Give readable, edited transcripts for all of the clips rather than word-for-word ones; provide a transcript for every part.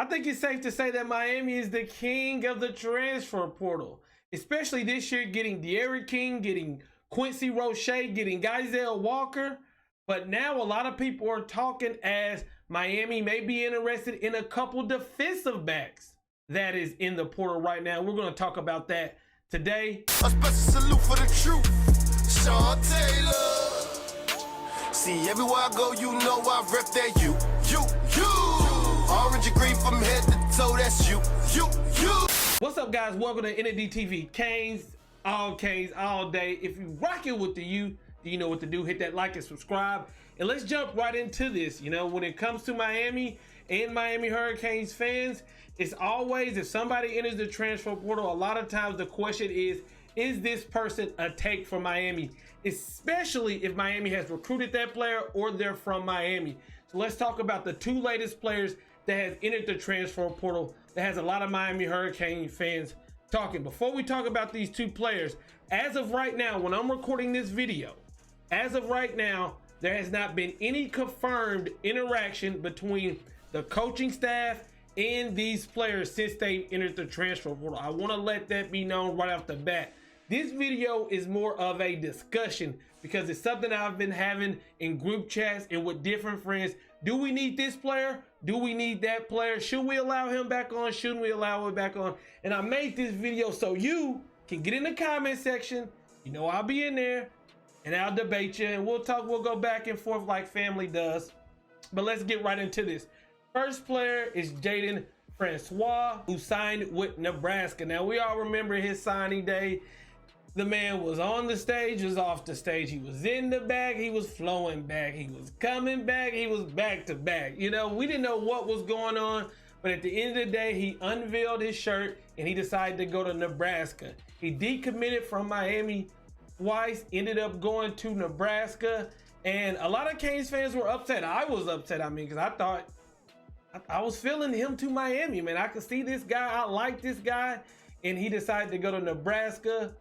I think it's safe to say that Miami is the king of the transfer portal, especially this year, getting De'Aaron King, getting Quincy Roche, getting Geisel Walker. But now a lot of people are talking as Miami may be interested in a couple defensive backs that is in the portal right now. We're going to talk about that today. A special salute for the truth, Sean Taylor. See, everywhere I go, you know I rep that you. Orange and green from head to toe, that's you. What's up, guys? Welcome to ND TV. Canes all day. If you rocking with the you know what to do. Hit that like and subscribe. And let's jump right into this. You know, when it comes to Miami and Miami Hurricanes fans, it's always, if somebody enters the transfer portal, a lot of times the question is this person a take for Miami? Especially if Miami has recruited that player or they're from Miami. So let's talk about the two latest players that has entered the transfer portal that has a lot of Miami Hurricane fans talking. Before we talk about these two players, as of right now, when I'm recording this video, as of right now, there has not been any confirmed interaction between the coaching staff and these players since they entered the transfer portal. I want to let that be known right off the bat. This video is more of a discussion because it's something I've been having in group chats and with different friends. Do we need this player? Do we need that player? Should we allow him back on? Shouldn't we allow him back on? And I made this video so you can get in the comment section. You know, I'll be in there and I'll debate you and we'll talk. We'll go back and forth like family does. But let's get right into this. First player is Jaiden Francois, who signed with Nebraska. Now, we all remember his signing day. The man was on the stage, was off the stage. He was in the bag, he was flowing back. He was coming back, he was back to back. You know, we didn't know what was going on, but at the end of the day, he unveiled his shirt and he decided to go to Nebraska. He decommitted from Miami twice, ended up going to Nebraska, and a lot of Canes fans were upset. I was upset, because I thought I was feeling him to Miami, man. I could see this guy, I like this guy, and he decided to go to Nebraska.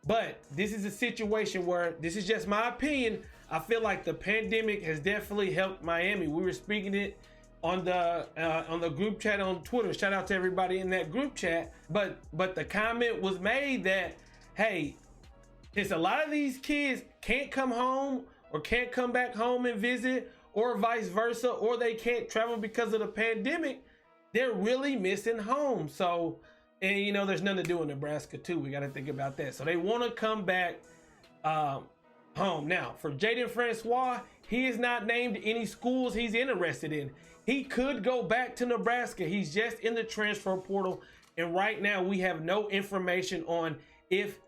But this is a situation where, this is just my opinion, I feel like the pandemic has definitely helped Miami. We were speaking it on the group chat on Twitter. Shout out to everybody in that group chat. But the comment was made that, hey, it's a lot of these kids can't come home or can't come back home and visit, or vice versa, or they can't travel because of the pandemic. They're really missing home. So, and you know, there's nothing to do in Nebraska too. We got to think about that. So they want to come back home. Now, for Jaiden Francois, he is not named any schools he's interested in. He could go back to Nebraska. He's just in the transfer portal. And right now we have no information on if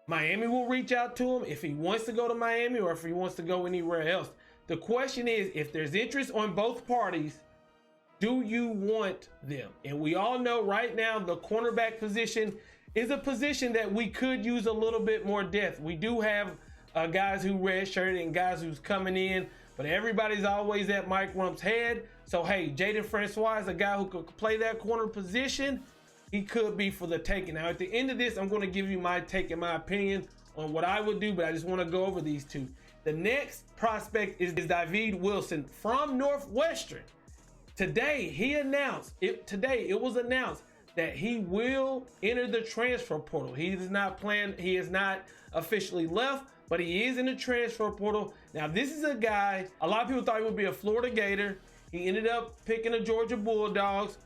Miami will reach out to him, if he wants to go to Miami, or if he wants to go anywhere else. The question is, if there's interest on both parties, do you want them? And we all know right now the cornerback position is a position that we could use a little bit more depth. We do have guys who redshirted and guys who's coming in, but everybody's always at Mike Rump's head. So hey, Jaiden Francois is a guy who could play that corner position. He could be for the taking. Now at the end of this, I'm going to give you my take and my opinion on what I would do, but I just want to go over these two. The next prospect is DIVAAD Wilson from Northwestern. Today it was announced that he will enter the transfer portal. He is not officially left, but he is in the transfer portal. Now, this is a guy, a lot of people thought he would be a Florida Gator. He ended up picking the Georgia Bulldogs.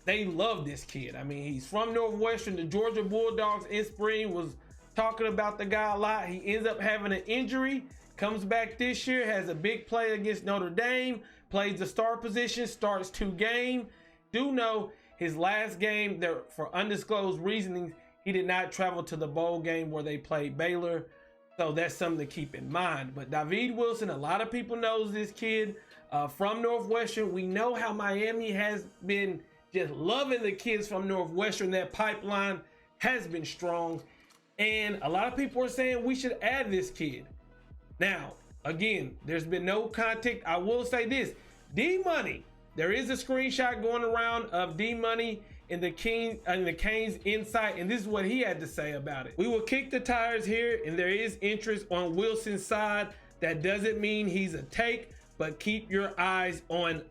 They love this kid. I mean, he's from Northwestern. The Georgia Bulldogs in spring was talking about the guy a lot. He ends up having an injury, comes back this year, has a big play against Notre Dame, plays the star position, starts 2 games. Do know his last game, there for undisclosed reasonings, he did not travel to the bowl game where they played Baylor. So that's something to keep in mind. But DIVAAD Wilson, a lot of people knows this kid from Northwestern. We know how Miami has been just loving the kids from Northwestern. That pipeline has been strong. And a lot of people are saying we should add this kid. Now, again, there's been no contact. I will say this, D-Money, there is a screenshot going around of D-Money in the Canes Insight, and this is what he had to say about it. We will kick the tires here, and there is interest on Wilson's side. That doesn't mean he's a take, but keep your eyes on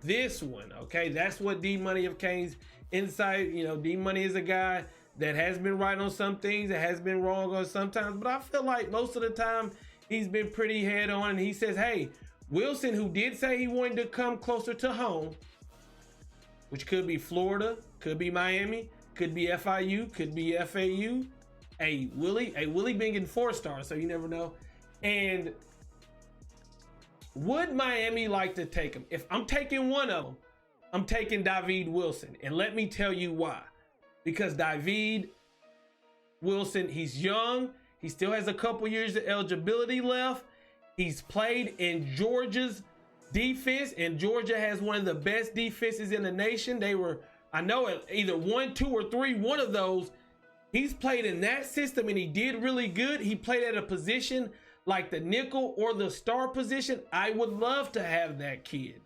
this one, okay? That's what D Money of Kane's insight. You know, D Money is a guy that has been right on some things, that has been wrong on sometimes, but I feel like most of the time he's been pretty head on, and he says, hey, Wilson, who did say he wanted to come closer to home, which could be Florida, could be Miami, could be FIU, could be FAU, a Willie being in 4-star, so you never know. And would Miami like to take him? If I'm taking one of them, I'm taking DIVAAD Wilson, and let me tell you why. Because DIVAAD Wilson, he's young, he still has a couple years of eligibility left. He's played in Georgia's defense, and Georgia has one of the best defenses in the nation. They were, I know, either 1, 2, or 3, one of those. He's played in that system and he did really good. He played at a position like the nickel or the star position. I would love to have that kid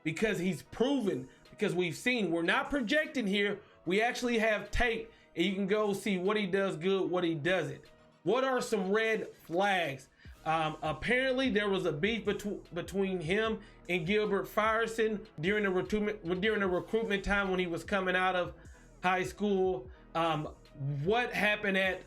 because he's proven, because we've seen, we're not projecting here. We actually have tape and you can go see what he does good, what he doesn't. What are some red flags? Apparently there was a beef between him and Gilbert Frierson during the recruitment time when he was coming out of high school. What happened at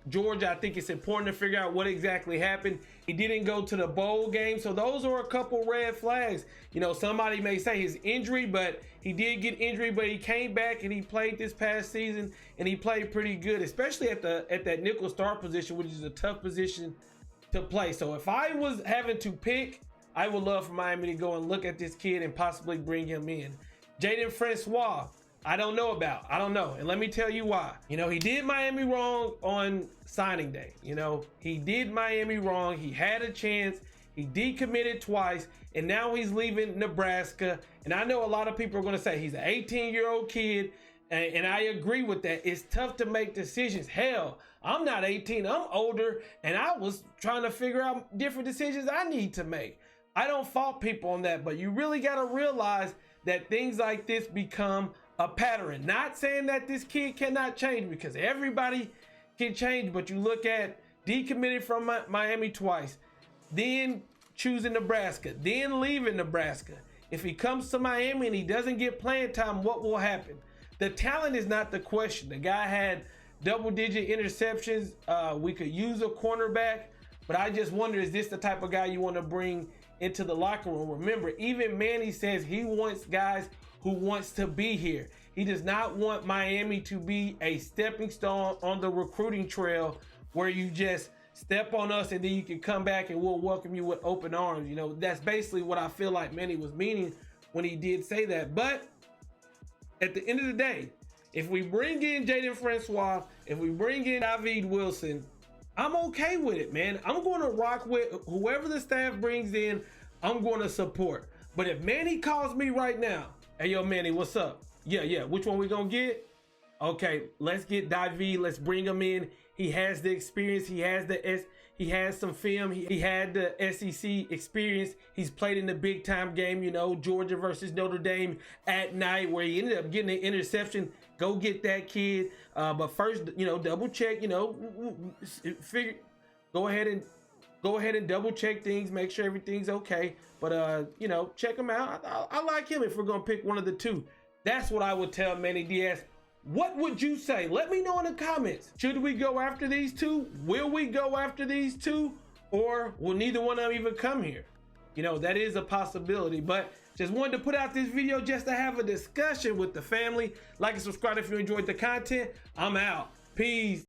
Georgia, I think it's important to figure out what exactly happened. He didn't go to the bowl game, so those are a couple red flags. You know, somebody may say his injury, but he did get injured, but he came back and he played this past season and he played pretty good, especially at that nickel star position, which is a tough position to play. So if I was having to pick, I would love for Miami to go and look at this kid and possibly bring him in. Jaiden Francois, I don't know. And let me tell you why. You know, he did Miami wrong on signing day. You know, he did Miami wrong. He had a chance. He decommitted twice, and now he's leaving Nebraska. And I know a lot of people are going to say he's an 18-year-old kid, and I agree with that. It's tough to make decisions. Hell, I'm not 18, I'm older, and I was trying to figure out different decisions I need to make. I don't fault people on that, but you really got to realize that things like this become a pattern. Not saying that this kid cannot change, because everybody can change, but you look at decommitted from Miami twice, then choosing Nebraska, then leaving Nebraska. If he comes to Miami and he doesn't get playing time, what will happen? The talent is not the question. The guy had double-digit interceptions. We could use a cornerback, but I just wonder, is this the type of guy you want to bring into the locker room? Remember, even Manny says he wants guys who wants to be here. He does not want Miami to be a stepping stone on the recruiting trail where you just step on us and then you can come back and we'll welcome you with open arms. You know, that's basically what I feel like Manny was meaning when he did say that. But at the end of the day, if we bring in Jaiden Francois, if we bring in DIVAAD Wilson, I'm okay with it, man. I'm going to rock with whoever the staff brings in. I'm going to support. But if Manny calls me right now, hey, yo, Manny, what's up? Yeah, which one we gonna get? Okay, let's get DIVAAD. Let's bring him in. He has the experience. He has some film. He had the SEC experience. He's played in the big time game, you know, Georgia versus Notre Dame at night, where he ended up getting an interception. Go get that kid. But first, you know, double check, you know, go ahead and double check things, make sure everything's okay. But you know, check him out. I like him if we're gonna pick one of the two. That's what I would tell Manny Diaz. What would you say? Let me know in the comments. Should we go after these two? Will we go after these two? Or will neither one of them even come here? You know, that is a possibility. But just wanted to put out this video just to have a discussion with the family. Like and subscribe if you enjoyed the content. I'm out. Peace.